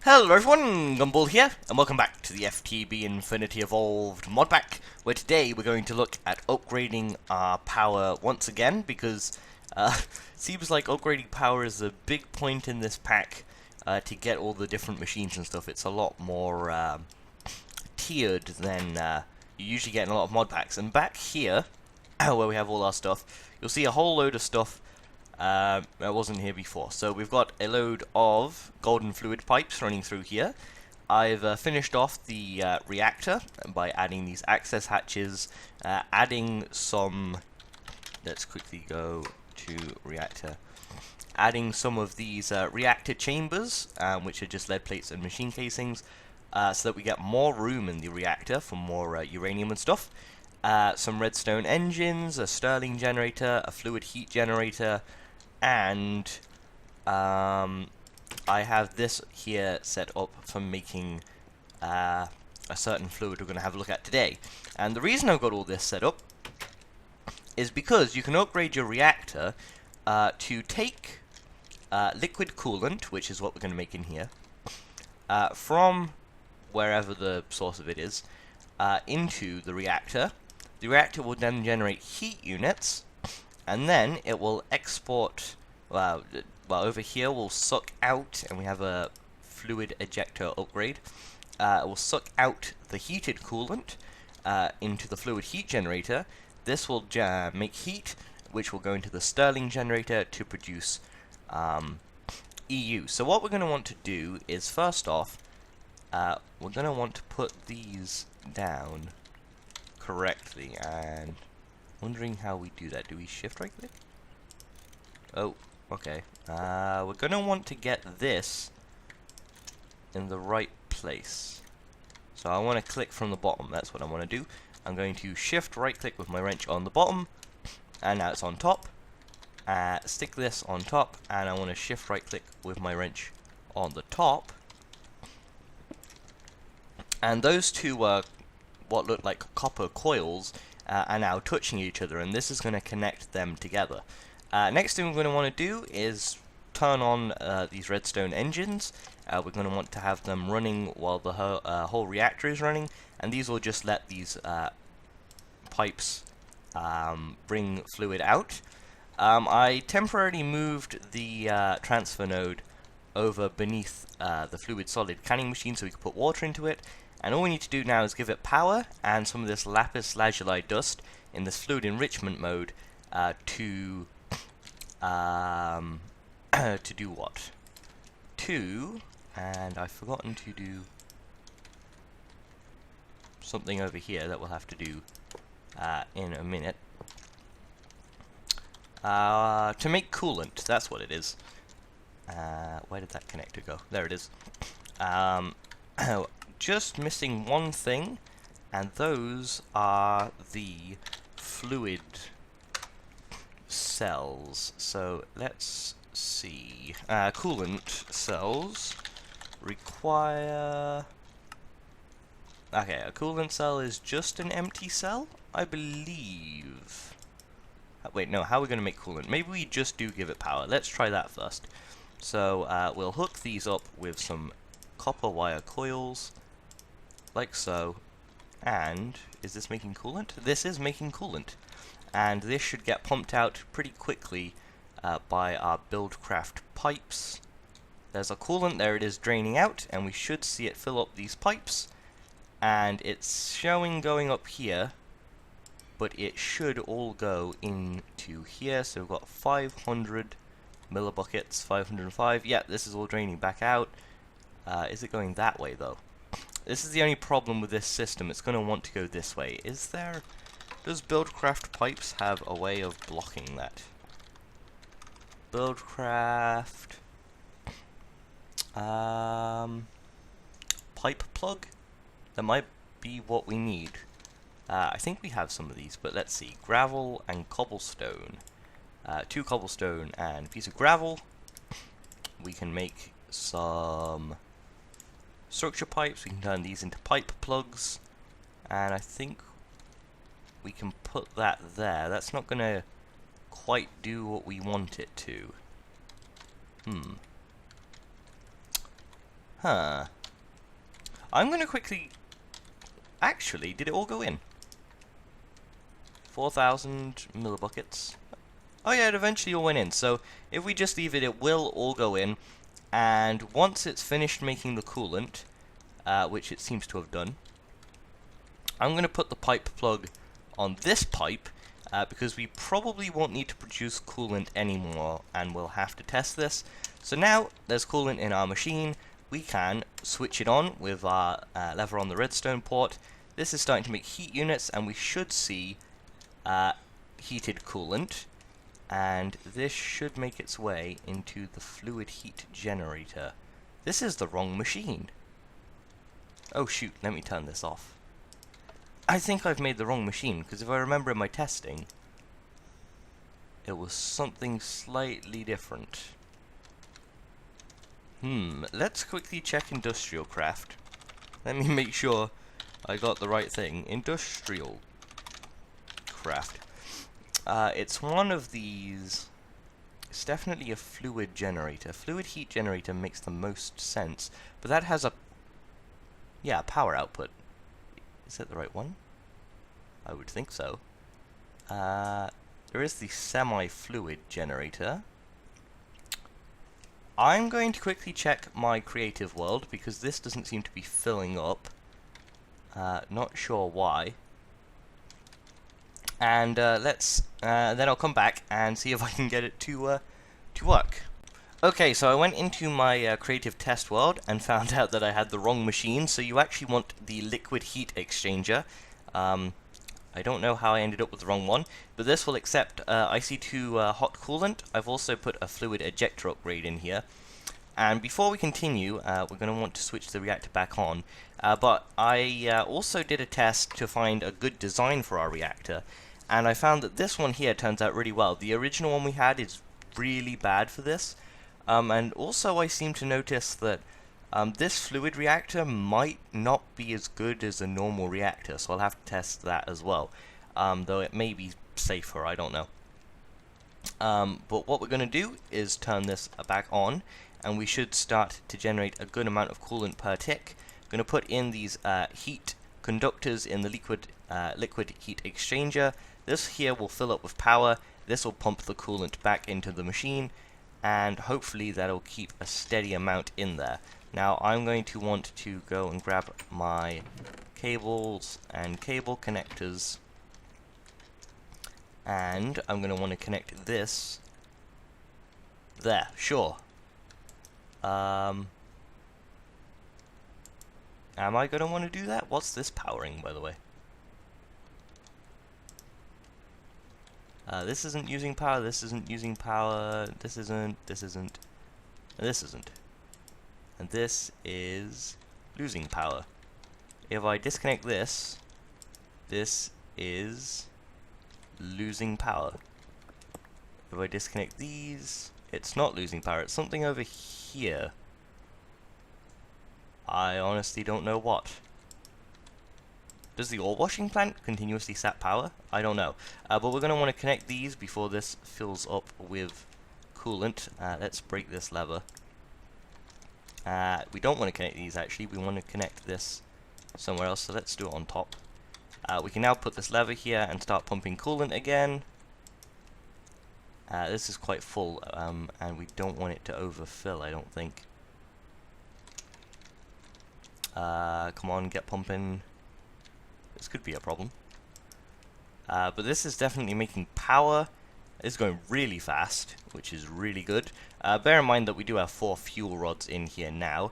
Hello everyone, Gumball here, and welcome back to the FTB Infinity Evolved mod pack, where today we're going to look at upgrading our power once again, because it seems like upgrading power is a big point in this pack to get all the different machines and stuff. It's a lot more tiered than you usually get in a lot of mod packs. And back here, where we have all our stuff, you'll see a whole load of stuff that wasn't here before. So we've got a load of golden fluid pipes running through here. I've finished off the reactor by adding these access hatches, adding some, let's quickly go to reactor, adding some of these reactor chambers, which are just lead plates and machine casings, so that we get more room in the reactor for more uranium and stuff. Some redstone engines, a Stirling generator, a fluid heat generator, and I have this here set up for making a certain fluid we're going to have a look at today. And the reason I've got all this set up is because you can upgrade your reactor to take liquid coolant, which is what we're going to make in here, from wherever the source of it is, into the reactor. The reactor will then generate heat units, and then it will export, well over here we'll suck out, and we have a fluid ejector upgrade. It will suck out the heated coolant into the fluid heat generator. This will make heat, which will go into the Stirling generator to produce EU. So what we're going to want to do is, first off, we're going to want to put these down correctly, and wondering how we do that. Do we shift right click? Oh, okay. We're going to want to get this in the right place. So I want to click from the bottom. That's what I want to do. I'm going to shift right click with my wrench on the bottom, and now it's on top. Stick this on top, and I want to shift right click with my wrench on the top. And those two were what look like copper coils are now touching each other, and this is going to connect them together. Next thing we're going to want to do is turn on these redstone engines. We're going to want to have them running while the whole reactor is running, and these will just let these pipes bring fluid out. I temporarily moved the transfer node over beneath the fluid solid canning machine so we can put water into it. And all we need to do now is give it power and some of this lapis lazuli dust in this fluid enrichment mode to do what? And I've forgotten to do something over here that we'll have to do in a minute. To make coolant, that's what it is. Where did that connector go? There it is. Just missing one thing, and those are the fluid cells. So let's see. Coolant cells require... Okay, a coolant cell is just an empty cell, I believe. Wait, no, how are we going to make coolant? Maybe we just do give it power. Let's try that first. So we'll hook these up with some copper wire coils, like so. And is this making coolant? This is making coolant, and this should get pumped out pretty quickly by our Buildcraft pipes. There's a coolant, there it is draining out, and we should see it fill up these pipes, and it's showing going up here, but it should all go into here. So we've got 500 millibuckets, 505. Yeah, this is all draining back out. Is it going that way though? This is the only problem with this system. It's going to want to go this way. Does Buildcraft pipes have a way of blocking that? Buildcraft pipe plug? That might be what we need. I think we have some of these, but let's see. Gravel and cobblestone. 2 cobblestone and a piece of gravel. We can make some structure pipes. We can turn these into pipe plugs, and I think we can put that there. That's not going to quite do what we want it to. Huh. I'm going to quickly... Actually, did it all go in? 4,000 millibuckets. Oh yeah, it eventually all went in. So if we just leave it, it will all go in. And once it's finished making the coolant, which it seems to have done, I'm going to put the pipe plug on this pipe, because we probably won't need to produce coolant anymore, and we'll have to test this. So now there's coolant in our machine. We can switch it on with our lever on the redstone port. This is starting to make heat units, and we should see heated coolant. And this should make its way into the fluid heat generator. This is the wrong machine. Oh shoot, let me turn this off. I think I've made the wrong machine, because if I remember in my testing, it was something slightly different. Let's quickly check industrial craft. Let me make sure I got the right thing. Industrial craft. It's one of these. It's definitely a fluid generator. Fluid heat generator makes the most sense, but that has a power output. Is that the right one? I would think so. There is the semi-fluid generator. I'm going to quickly check my creative world, because this doesn't seem to be filling up. Not sure why. And then I'll come back and see if I can get it to work. Okay, so I went into my creative test world and found out that I had the wrong machine. So you actually want the liquid heat exchanger. I don't know how I ended up with the wrong one, but this will accept IC2 hot coolant. I've also put a fluid ejector upgrade in here. And before we continue, we're going to want to switch the reactor back on. But I also did a test to find a good design for our reactor, and I found that this one here turns out really well. The original one we had is really bad for this. And also I seem to notice that this fluid reactor might not be as good as a normal reactor, so I'll have to test that as well. Though it may be safer, I don't know. But what we're going to do is turn this back on, and we should start to generate a good amount of coolant per tick. I'm going to put in these heat conductors in the liquid heat exchanger. This here will fill up with power. This will pump the coolant back into the machine, and hopefully that'll keep a steady amount in there. Now I'm going to want to go and grab my cables and cable connectors, and I'm going to want to connect this there. Sure. Am I going to want to do that? What's this powering, by the way? This isn't using power, this isn't using power, this isn't, and this isn't. And this is losing power. If I disconnect this, this is losing power. If I disconnect these, it's not losing power, it's something over here. I honestly don't know what. Does the ore washing plant continuously sap power? I don't know. But we're going to want to connect these before this fills up with coolant. Let's break this lever. We don't want to connect these actually, we want to connect this somewhere else, so let's do it on top. We can now put this lever here and start pumping coolant again. This is quite full, and we don't want it to overfill, I don't think. Come on, get pumping. This could be a problem. But this is definitely making power. It's going really fast, which is really good. Bear in mind that we do have 4 fuel rods in here now.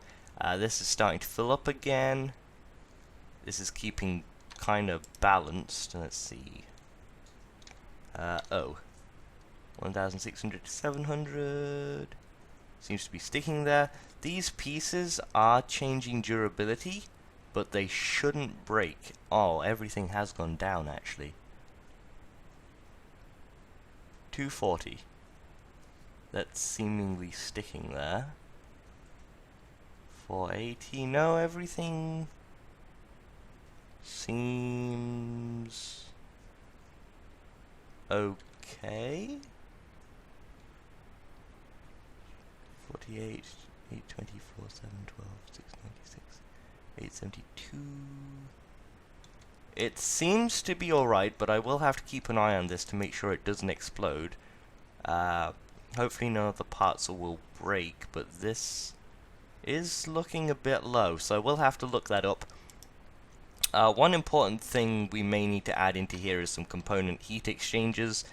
This is starting to fill up again. This is keeping kind of balanced. Let's see. 1,600 to 700. Seems to be sticking there. These pieces are changing durability, but they shouldn't break. Oh, everything has gone down actually. 240. That's seemingly sticking there. 480. No, everything seems okay. 48. 824, 712, 696, 872. It seems to be alright, but I will have to keep an eye on this to make sure it doesn't explode. Hopefully none of the parts will break, but this is looking a bit low, so I will have to look that up. One important thing we may need to add into here is some component heat exchangers,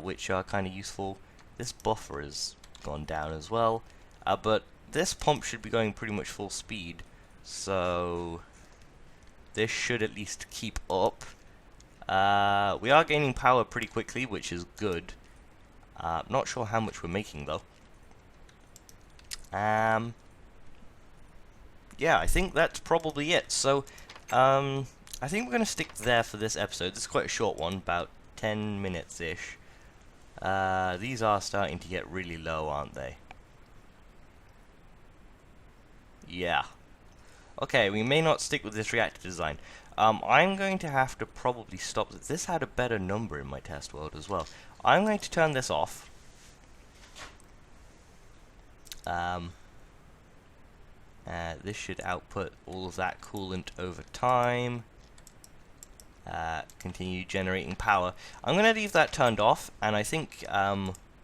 which are kind of useful. This buffer has gone down as well, but this pump should be going pretty much full speed, so this should at least keep up. We are gaining power pretty quickly, which is good. Not sure how much we're making though. Yeah, I think that's probably it. So, I think we're going to stick there for this episode. This is quite a short one, about 10 minutes-ish. These are starting to get really low, aren't they? Yeah. Okay, we may not stick with this reactor design. I'm going to have to probably stop this. This had a better number in my test world as well. I'm going to turn this off. This should output all of that coolant over time. Continue generating power. I'm going to leave that turned off, and I think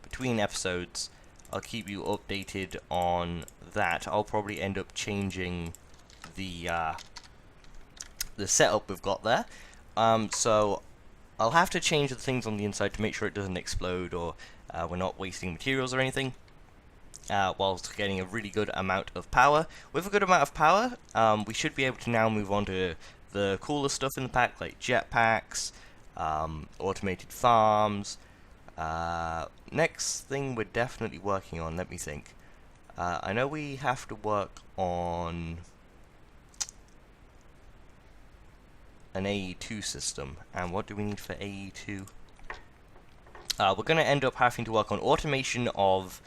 between episodes I'll keep you updated on that. I'll probably end up changing the setup we've got there. So I'll have to change the things on the inside to make sure it doesn't explode, or we're not wasting materials or anything, whilst getting a really good amount of power. With a good amount of power, we should be able to now move on to the cooler stuff in the pack, like jetpacks, automated farms. Next thing we're definitely working on, let me think. I know we have to work on an AE2 system, and what do we need for AE2? We're going to end up having to work on automation of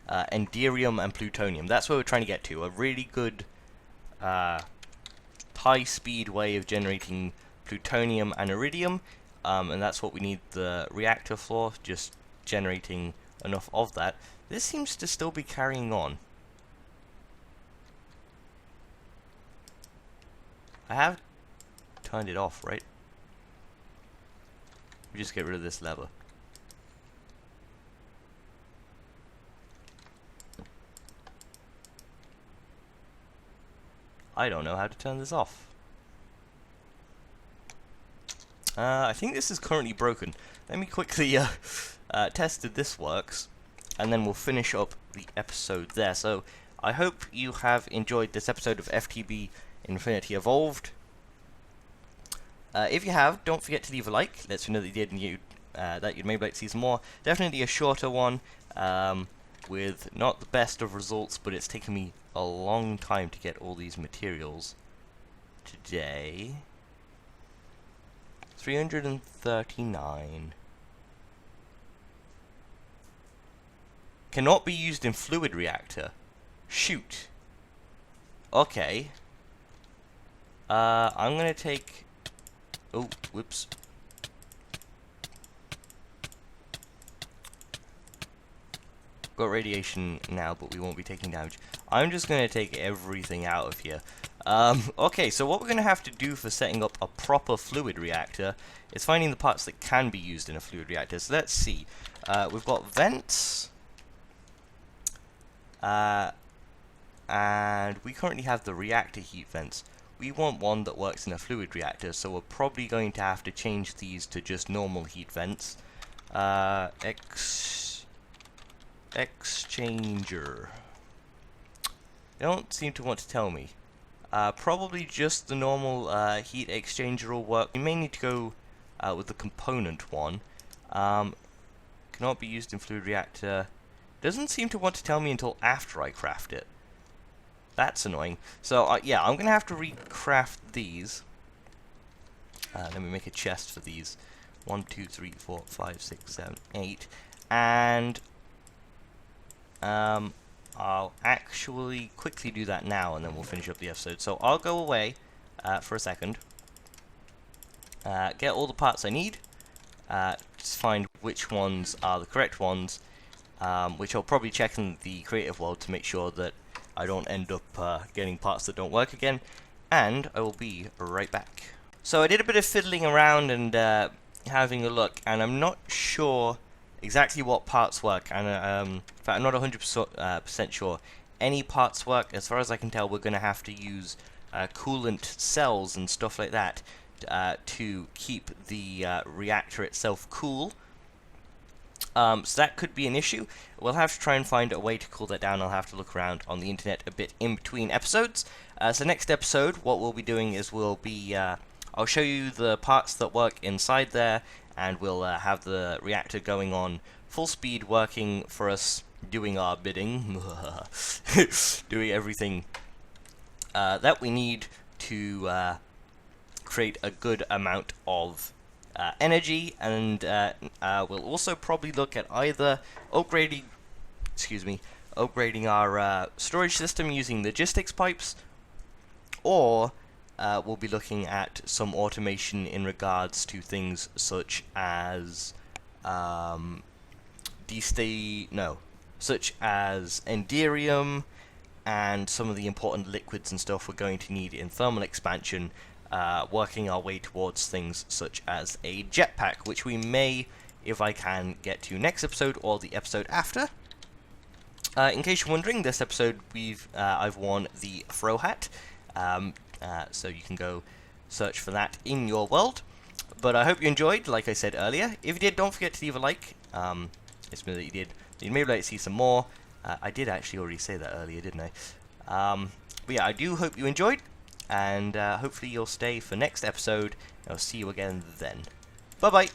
enderium and plutonium. That's where we're trying to get to. A really good high-speed way of generating plutonium and iridium, and that's what we need the reactor for, just generating enough of that. This seems to still be carrying on. I have turned it off, right? We just get rid of this lever. I don't know how to turn this off. I think this is currently broken. Let me quickly test if this works, and then we'll finish up the episode there. So I hope you have enjoyed this episode of FTB Infinity Evolved. If you have, don't forget to leave a like. Let's know that you did, and that you'd maybe like to see some more. Definitely a shorter one, with not the best of results, but it's taken me a long time to get all these materials today. 339. Cannot be used in fluid reactor. Shoot. Okay. I'm gonna take... Oh, whoops. Got radiation now, but we won't be taking damage. I'm just gonna take everything out of here. Okay, so what we're gonna have to do for setting up a proper fluid reactor is finding the parts that can be used in a fluid reactor. So let's see. We've got vents. And we currently have the reactor heat vents. We want one that works in a fluid reactor, so we're probably going to have to change these to just normal heat vents. Exchanger. They don't seem to want to tell me. Probably just the normal heat exchanger will work. We may need to go with the component one. Cannot be used in fluid reactor. Doesn't seem to want to tell me until after I craft it. That's annoying. So yeah, I'm gonna have to recraft these. Let me make a chest for these. 1, 2, 3, 4, 5, 6, 7, 8, and I'll actually quickly do that now, and then we'll finish up the episode. So I'll go away for a second, get all the parts I need, just find which ones are the correct ones, which I'll probably check in the creative world to make sure that I don't end up getting parts that don't work again. And I will be right back. So I did a bit of fiddling around and having a look, and I'm not sure exactly what parts work, and in fact I'm not 100% sure any parts work. As far as I can tell, we're going to have to use coolant cells and stuff like that to keep the reactor itself cool. So that could be an issue. We'll have to try and find a way to cool that down. I'll have to look around on the internet a bit in between episodes. So next episode, what we'll be doing is we'll be I'll show you the parts that work inside there, and we'll have the reactor going on full speed, working for us, doing our bidding, doing everything that we need to create a good amount of energy, and we'll also probably look at either upgrading our storage system using logistics pipes, or we'll be looking at some automation in regards to things such as such as enderium and some of the important liquids and stuff we're going to need in thermal expansion, working our way towards things such as a jetpack, which we may, if I can, get to next episode or the episode after. In case you're wondering, this episode I've worn the Fro hat, so you can go search for that in your world. But I hope you enjoyed, like I said earlier. If you did, don't forget to leave a like. It's me that you did. You'd maybe like to see some more. I did actually already say that earlier, didn't I? But yeah, I do hope you enjoyed, and hopefully you'll stay for next episode. I'll see you again then. Bye-bye!